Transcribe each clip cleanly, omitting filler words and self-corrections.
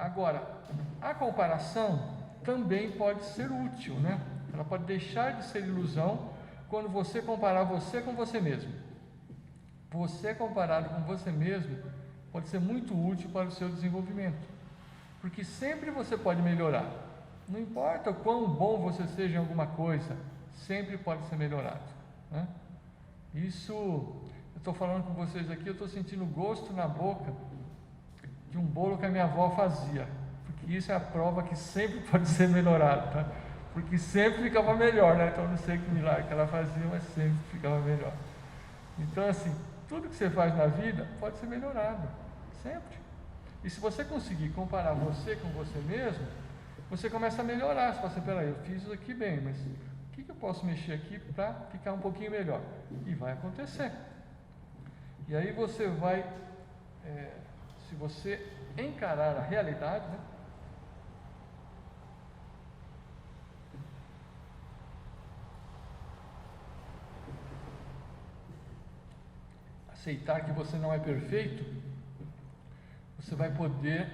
Agora, a comparação também pode ser útil, né? Ela pode deixar de ser ilusão quando você comparar você com você mesmo. Você comparado com você mesmo pode ser muito útil para o seu desenvolvimento, porque sempre você pode melhorar. Não importa o quão bom você seja em alguma coisa, sempre pode ser melhorado, né? Isso, eu estou falando com vocês aqui, eu estou sentindo gosto na boca de um bolo que a minha avó fazia, porque isso é a prova que sempre pode ser melhorado, tá? Porque sempre ficava melhor, né? Então eu não sei que milagre que ela fazia, mas sempre ficava melhor. Então assim, tudo que você faz na vida pode ser melhorado, sempre. E se você conseguir comparar você com você mesmo, você começa a melhorar. Você fala assim, peraí, eu fiz isso aqui bem, mas o que eu posso mexer aqui para ficar um pouquinho melhor? E vai acontecer. E aí você vai, se você encarar a realidade, né? Aceitar que você não é perfeito, você vai poder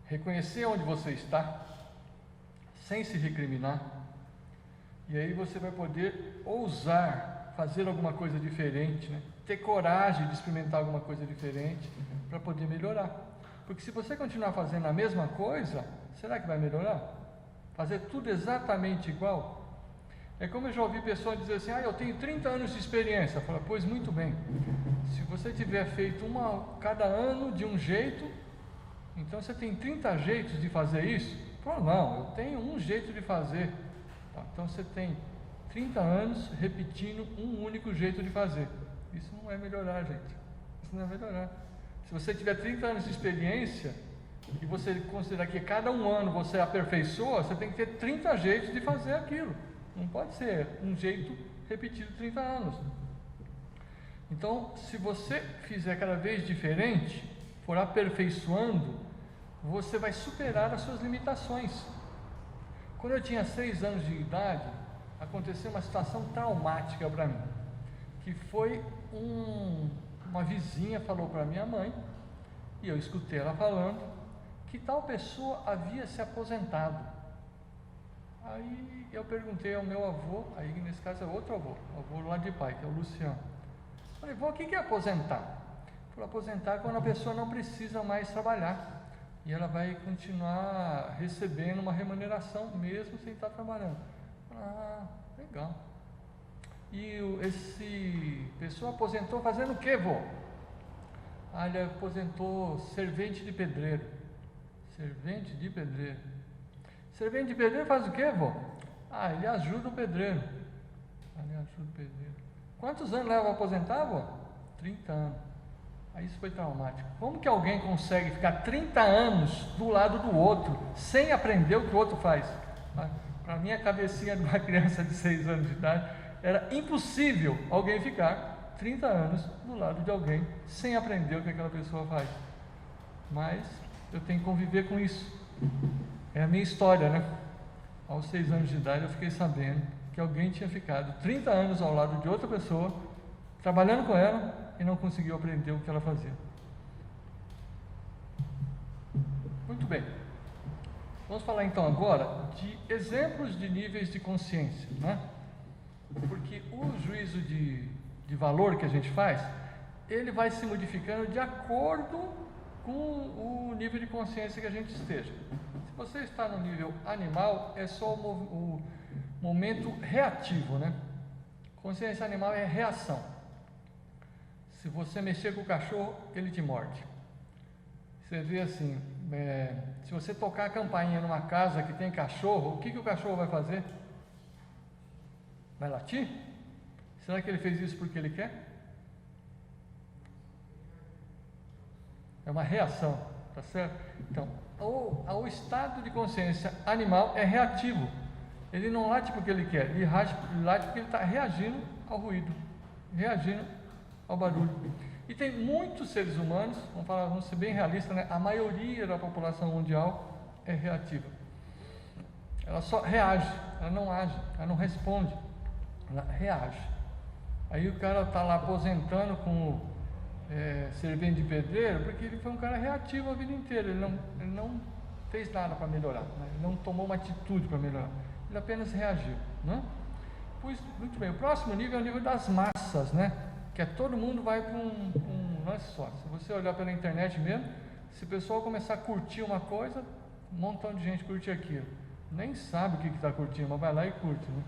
reconhecer onde você está, sem se recriminar, e aí você vai poder ousar fazer alguma coisa diferente, né? Ter coragem de experimentar alguma coisa diferente para poder melhorar. Porque se você continuar fazendo a mesma coisa, será que vai melhorar? Fazer tudo exatamente igual? É como eu já ouvi pessoas dizer assim, eu tenho 30 anos de experiência. Fala, pois muito bem, se você tiver feito cada ano de um jeito, então você tem 30 jeitos de fazer isso? Fala, não, eu tenho um jeito de fazer. Então você tem 30 anos repetindo um único jeito de fazer. Isso não é melhorar, gente. Isso não é melhorar. Se você tiver 30 anos de experiência e você considerar que cada um ano você aperfeiçoa, você tem que ter 30 jeitos de fazer aquilo. Não pode ser um jeito repetido 30 anos. Então, se você fizer cada vez diferente, for aperfeiçoando, você vai superar as suas limitações. Quando eu tinha 6 anos de idade, aconteceu uma situação traumática para mim, que foi uma vizinha falou para minha mãe, e eu escutei ela falando, que tal pessoa havia se aposentado. Aí eu perguntei ao meu avô, aí nesse caso é outro avô, o avô lá de pai, que é o Luciano. Falei, vô, o que é aposentar? Ele falou, aposentar é quando a pessoa não precisa mais trabalhar, e ela vai continuar recebendo uma remuneração mesmo sem estar trabalhando. Ah, legal. E esse pessoa aposentou fazendo o que, vô? Ele aposentou servente de pedreiro. Servente de pedreiro. Servente de pedreiro faz o que, vô? Ele ajuda o pedreiro. Ele ajuda o pedreiro. Quantos anos leva a aposentar, vô? 30 anos. Aí isso foi traumático. Como que alguém consegue ficar 30 anos do lado do outro, sem aprender o que o outro faz? Para mim, a cabecinha de uma criança de 6 anos de idade, era impossível alguém ficar 30 anos do lado de alguém, sem aprender o que aquela pessoa faz. Mas eu tenho que conviver com isso. É a minha história, né? Aos 6 anos de idade eu fiquei sabendo que alguém tinha ficado 30 anos ao lado de outra pessoa, trabalhando com ela, e não conseguiu aprender o que ela fazia. Muito bem. Vamos falar então agora de exemplos de níveis de consciência, né? Porque o juízo de valor que a gente faz, ele vai se modificando de acordo com o nível de consciência que a gente esteja. Se você está no nível animal, é só o momento reativo, né? Consciência animal é reação. Se você mexer com o cachorro, ele te morde. Você vê assim, se você tocar a campainha numa casa que tem cachorro, o que o cachorro vai fazer? Vai latir? Será que ele fez isso porque ele quer? É uma reação, tá certo? Então, o estado de consciência animal é reativo. Ele não late porque ele quer, ele late porque ele está reagindo ao ruído, reagindo ao barulho. E tem muitos seres humanos, vamos ser bem realistas, né? A maioria da população mundial é reativa. Ela só reage, ela não age, ela não responde, ela reage. Aí o cara está lá aposentando como servente de pedreiro, porque ele foi um cara reativo a vida inteira, ele ele não fez nada para melhorar, né? Ele não tomou uma atitude para melhorar, ele apenas reagiu, né? Pois, muito bem, o próximo nível é o nível das massas, né? Que é todo mundo vai para não é só, se você olhar pela internet mesmo, se o pessoal começar a curtir uma coisa, um montão de gente curte aquilo, nem sabe o que está curtindo, mas vai lá e curte, né?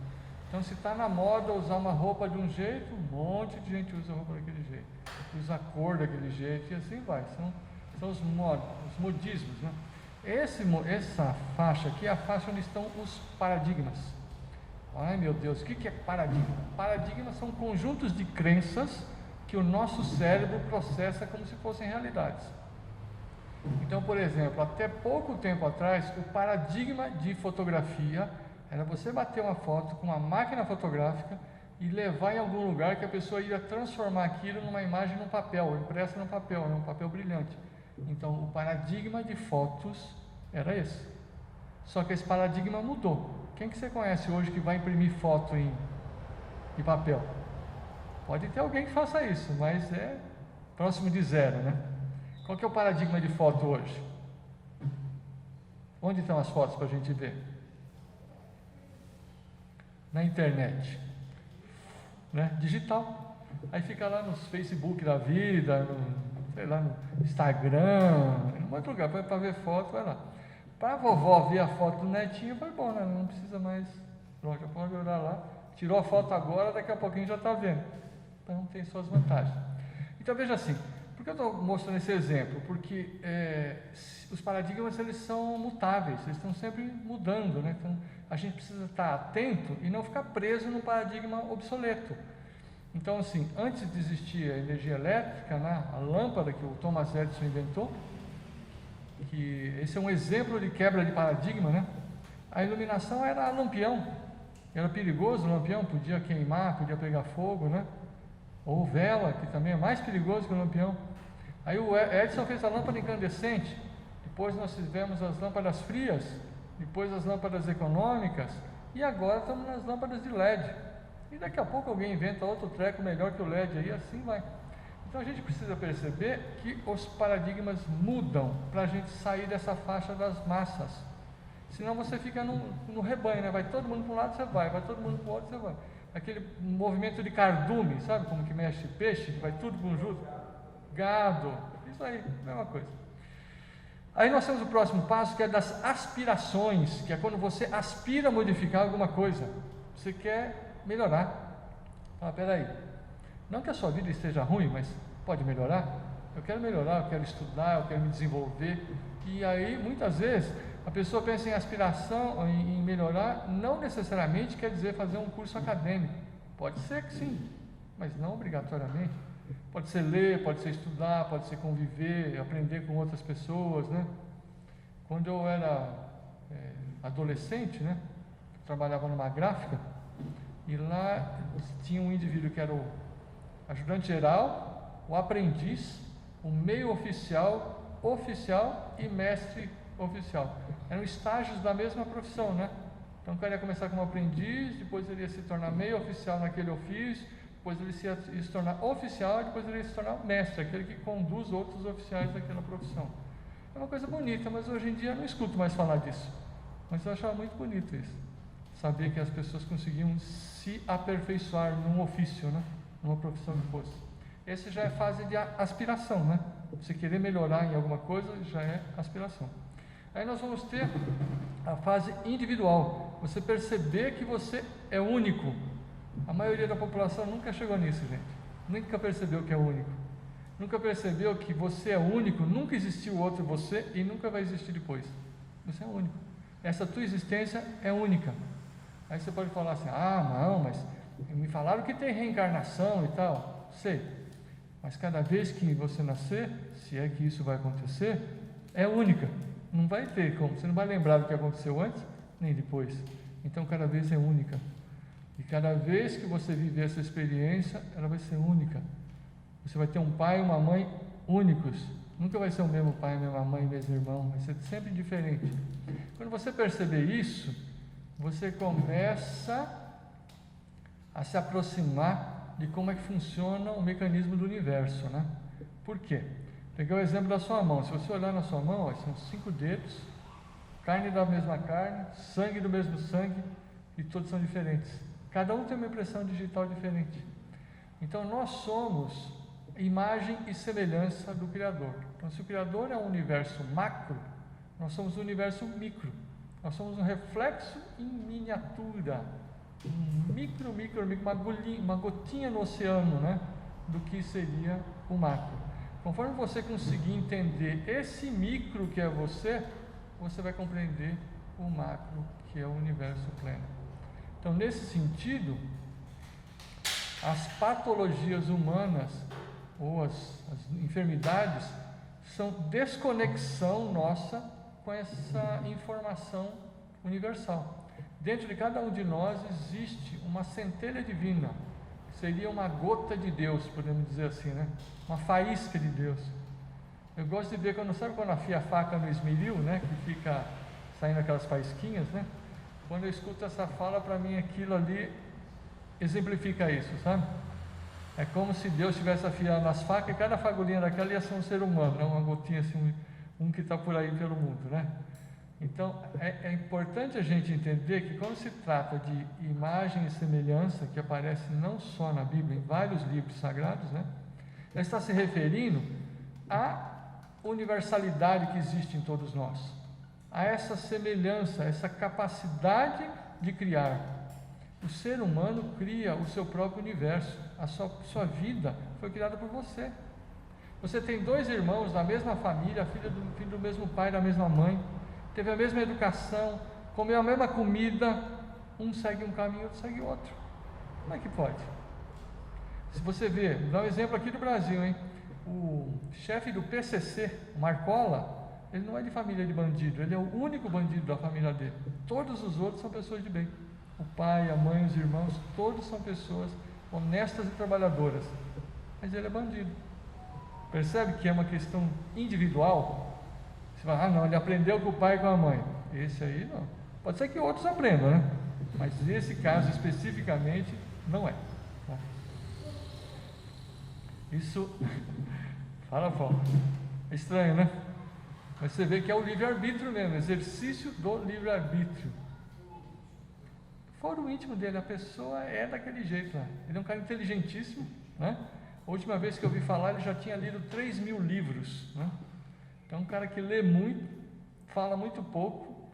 Então, se está na moda usar uma roupa de um jeito, um monte de gente usa a roupa daquele jeito, usa a cor daquele jeito, e assim vai. São os modismos, né? Essa faixa aqui é a faixa onde estão os paradigmas. Ai meu Deus, o que é paradigma? Paradigmas são conjuntos de crenças que o nosso cérebro processa como se fossem realidades. Então, por exemplo, até pouco tempo atrás, o paradigma de fotografia era você bater uma foto com uma máquina fotográfica e levar em algum lugar que a pessoa ia transformar aquilo numa imagem no papel, impressa no papel, num papel brilhante. Então, o paradigma de fotos era esse. Só que esse paradigma mudou. Quem que você conhece hoje que vai imprimir foto em papel? Pode ter alguém que faça isso, mas é próximo de zero, né? Qual que é o paradigma de foto hoje? Onde estão as fotos para a gente ver? Na internet, né? Digital. Aí fica lá nos Facebook da vida, sei lá, no Instagram, em outro lugar, para ver foto, vai lá. Para a vovó ver a foto do netinho, foi bom, né? Não precisa mais, pronto, já pode olhar lá, tirou a foto agora, daqui a pouquinho já está vendo. Então tem suas vantagens. Então veja assim, por que eu estou mostrando esse exemplo? Porque os paradigmas, eles são mutáveis, eles estão sempre mudando, né? Então a gente precisa estar atento e não ficar preso num paradigma obsoleto. Então assim, antes de existir a energia elétrica, né, a lâmpada que o Thomas Edison inventou, que esse é um exemplo de quebra de paradigma, né? A iluminação era lampião, era perigoso o lampião, podia queimar, podia pegar fogo, né? Ou vela, que também é mais perigoso que o lampião. Aí o Edison fez a lâmpada incandescente, depois nós tivemos as lâmpadas frias, depois as lâmpadas econômicas, e agora estamos nas lâmpadas de LED. E daqui a pouco alguém inventa outro treco melhor que o LED, aí assim vai. Então a gente precisa perceber que os paradigmas mudam para a gente sair dessa faixa das massas. Senão você fica no rebanho, né? Vai todo mundo para um lado, você vai todo mundo para o outro, você vai. Aquele movimento de cardume, sabe como que mexe peixe, que vai tudo junto? Gado, isso aí, mesma coisa. Aí nós temos o próximo passo, que é das aspirações, que é quando você aspira a modificar alguma coisa. Você quer melhorar. Fala, peraí, não que a sua vida esteja ruim, mas pode melhorar? Eu quero melhorar, eu quero estudar, eu quero me desenvolver. E aí, muitas vezes, a pessoa pensa em aspiração, em melhorar, não necessariamente quer dizer fazer um curso acadêmico. Pode ser que sim, mas não obrigatoriamente. Pode ser ler, pode ser estudar, pode ser conviver, aprender com outras pessoas, né? Quando eu era adolescente, né, eu trabalhava numa gráfica, e lá tinha um indivíduo que era o ajudante geral, o aprendiz, o meio oficial, oficial e mestre oficial. Eram estágios da mesma profissão, né? Então o cara ia começar como aprendiz, depois ele ia se tornar meio oficial naquele ofício, depois ele ia se tornar oficial, e depois ele ia se tornar mestre, aquele que conduz outros oficiais daquela profissão. É uma coisa bonita, mas hoje em dia eu não escuto mais falar disso. Mas eu achava muito bonito isso. Saber que as pessoas conseguiam se aperfeiçoar num ofício, né? Numa profissão que fosse. Esse já é fase de aspiração, né? Você querer melhorar em alguma coisa já é aspiração. Aí nós vamos ter a fase individual. Você perceber que você é único. A maioria da população nunca chegou nisso, gente. Nunca percebeu que é único. Nunca percebeu que você é único, nunca existiu outro você e nunca vai existir depois. Você é único. Essa tua existência é única. Aí você pode falar assim, não, mas me falaram que tem reencarnação e tal. Sei. Mas cada vez que você nascer, se é que isso vai acontecer, é única. Não vai ter como. Você não vai lembrar do que aconteceu antes, nem depois. Então cada vez é única. E cada vez que você viver essa experiência, ela vai ser única. Você vai ter um pai e uma mãe únicos. Nunca vai ser o mesmo pai, a mesma mãe, o mesmo irmão. Vai ser sempre diferente. Quando você perceber isso, você começa a se aproximar de como é que funciona o mecanismo do universo, né? Por quê? Peguei o exemplo da sua mão. Se você olhar na sua mão, ó, são 5 dedos, carne da mesma carne, sangue do mesmo sangue, e todos são diferentes. Cada um tem uma impressão digital diferente. Então nós somos imagem e semelhança do Criador. Então, se o Criador é um universo macro, nós somos um universo micro. Nós somos um reflexo em miniatura, um micro, uma gotinha no oceano, né, do que seria o macro. Conforme você conseguir entender esse micro que é você vai compreender o macro, que é o universo pleno. Então, nesse sentido, as patologias humanas ou as enfermidades são desconexão nossa com essa informação universal. Dentro de cada um de nós existe uma centelha divina, seria uma gota de Deus, podemos dizer assim, né? Uma faísca de Deus. Eu gosto de ver quando afia a faca no esmeril, né? Que fica saindo aquelas faísquinhas, né? Quando eu escuto essa fala, para mim aquilo ali exemplifica isso, sabe? É como se Deus estivesse afiando as facas e cada fagulhinha daquela ia ser um ser humano, não uma gotinha assim, um que está por aí pelo mundo, né? Então, é importante a gente entender que quando se trata de imagem e semelhança, que aparece não só na Bíblia, em vários livros sagrados, né? Ela está se referindo à universalidade que existe em todos nós, a essa semelhança, a essa capacidade de criar. O ser humano cria o seu próprio universo, a sua vida foi criada por você. Você tem 2 irmãos da mesma família, filho do mesmo pai, da mesma mãe, teve a mesma educação, comeu a mesma comida, um segue um caminho, outro segue outro. Como é que pode? Se você vê, vou dar um exemplo aqui do Brasil, hein? O chefe do PCC, Marcola, ele não é de família de bandido, ele é o único bandido da família dele. Todos os outros são pessoas de bem. O pai, a mãe, os irmãos, todos são pessoas honestas e trabalhadoras. Mas ele é bandido. Percebe que é uma questão individual? Você fala, não, ele aprendeu com o pai e com a mãe. Esse aí não. Pode ser que outros aprendam, né? Mas esse caso especificamente não é. Tá? Isso, fala, é estranho, né? Mas você vê que é o livre-arbítrio mesmo, exercício do livre-arbítrio. Fora o íntimo dele, a pessoa é daquele jeito, né? Ele é um cara inteligentíssimo, né? A última vez que eu ouvi falar, ele já tinha lido 3.000 livros, né? Então, um cara que lê muito, fala muito pouco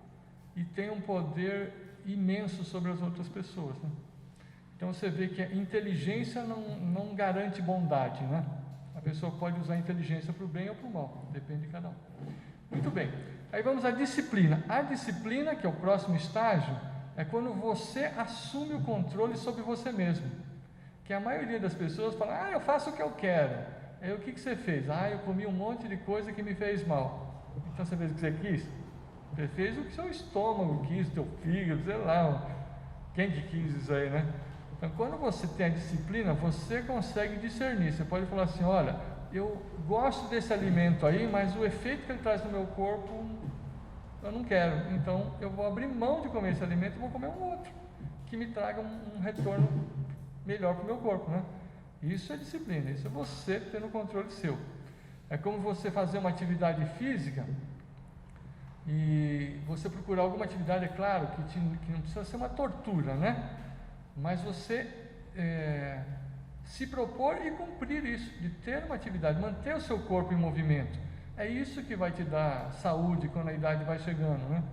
e tem um poder imenso sobre as outras pessoas, né? Então, você vê que a inteligência não garante bondade, né? A pessoa pode usar a inteligência para o bem ou para o mal, depende de cada um. Muito bem, aí vamos à disciplina. A disciplina, que é o próximo estágio, é quando você assume o controle sobre você mesmo. Que a maioria das pessoas fala, eu faço o que eu quero. Aí o que você fez? Eu comi um monte de coisa que me fez mal. Então você fez o que você quis? Você fez o que seu estômago quis, teu fígado, sei lá, quem que quis isso aí, né? Então quando você tem a disciplina, você consegue discernir. Você pode falar assim, olha, eu gosto desse alimento aí, mas o efeito que ele traz no meu corpo, eu não quero. Então eu vou abrir mão de comer esse alimento e vou comer um outro, que me traga um retorno melhor para o meu corpo, né? Isso é disciplina, isso é você tendo o controle seu. É como você fazer uma atividade física e você procurar alguma atividade, é claro, que não precisa ser uma tortura, né? Mas você se propor e cumprir isso, de ter uma atividade, manter o seu corpo em movimento. É isso que vai te dar saúde quando a idade vai chegando, né?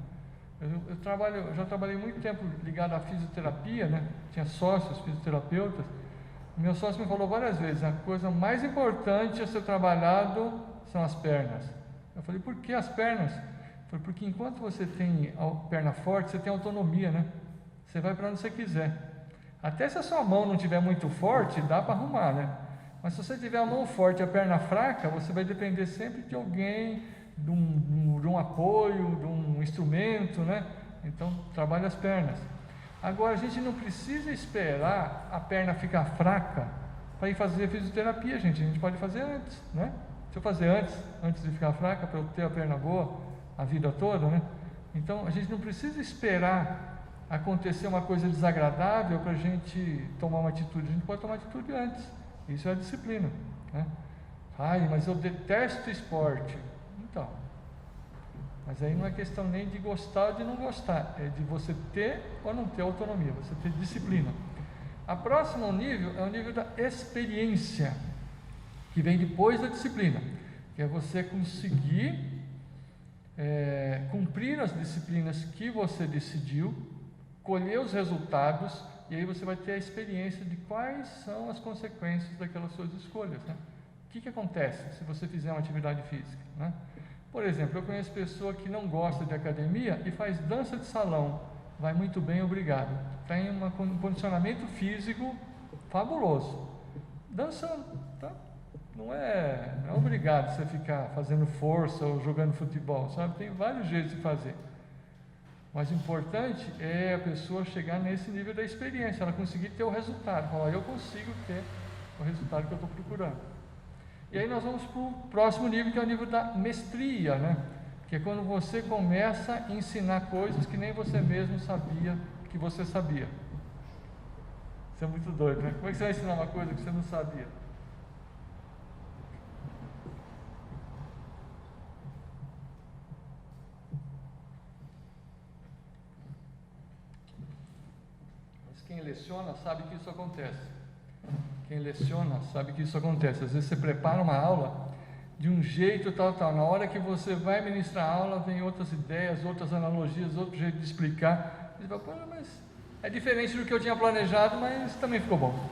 Eu já trabalhei muito tempo ligado à fisioterapia, né? Tinha sócios fisioterapeutas. Meu sócio me falou várias vezes, a coisa mais importante a ser trabalhado são as pernas. Eu falei, por que as pernas? Ele falou, porque enquanto você tem a perna forte, você tem autonomia, né? Você vai para onde você quiser. Até se a sua mão não estiver muito forte, dá para arrumar, né? Mas se você tiver a mão forte e a perna fraca, você vai depender sempre de alguém, de um apoio, de um instrumento, né? Então, trabalha as pernas. Agora, a gente não precisa esperar a perna ficar fraca para ir fazer fisioterapia, gente. A gente pode fazer antes, né? Se eu fazer antes de ficar fraca, para eu ter a perna boa a vida toda, né? Então, a gente não precisa esperar acontecer uma coisa desagradável para a gente tomar uma atitude. A gente pode tomar atitude antes. Isso é a disciplina, né? Ai, mas eu detesto esporte. Então, mas aí não é questão nem de gostar ou de não gostar, é de você ter ou não ter autonomia, você ter disciplina. A próxima nível é o nível da experiência, que vem depois da disciplina, que é você conseguir cumprir as disciplinas que você decidiu, colher os resultados, e aí você vai ter a experiência de quais são as consequências daquelas suas escolhas, né? O que acontece se você fizer uma atividade física, né? Por exemplo, eu conheço pessoa que não gosta de academia e faz dança de salão, vai muito bem, obrigado, tem um condicionamento físico fabuloso, dançando, tá? Não é obrigado você ficar fazendo força ou jogando futebol, sabe? Tem vários jeitos de fazer. Mas o importante é a pessoa chegar nesse nível da experiência, ela conseguir ter o resultado. Falar, eu consigo ter o resultado que eu estou procurando. E aí nós vamos para o próximo nível, que é o nível da mestria, né? Que é quando você começa a ensinar coisas que nem você mesmo sabia que você sabia. Isso é muito doido, né? Como é que você vai ensinar uma coisa que você não sabia? Quem leciona sabe que isso acontece. Quem leciona sabe que isso acontece. Às vezes você prepara uma aula de um jeito tal. Na hora que você vai ministrar a aula, vem outras ideias, outras analogias, outro jeito de explicar. Você fala, pô, mas é diferente do que eu tinha planejado, mas também ficou bom.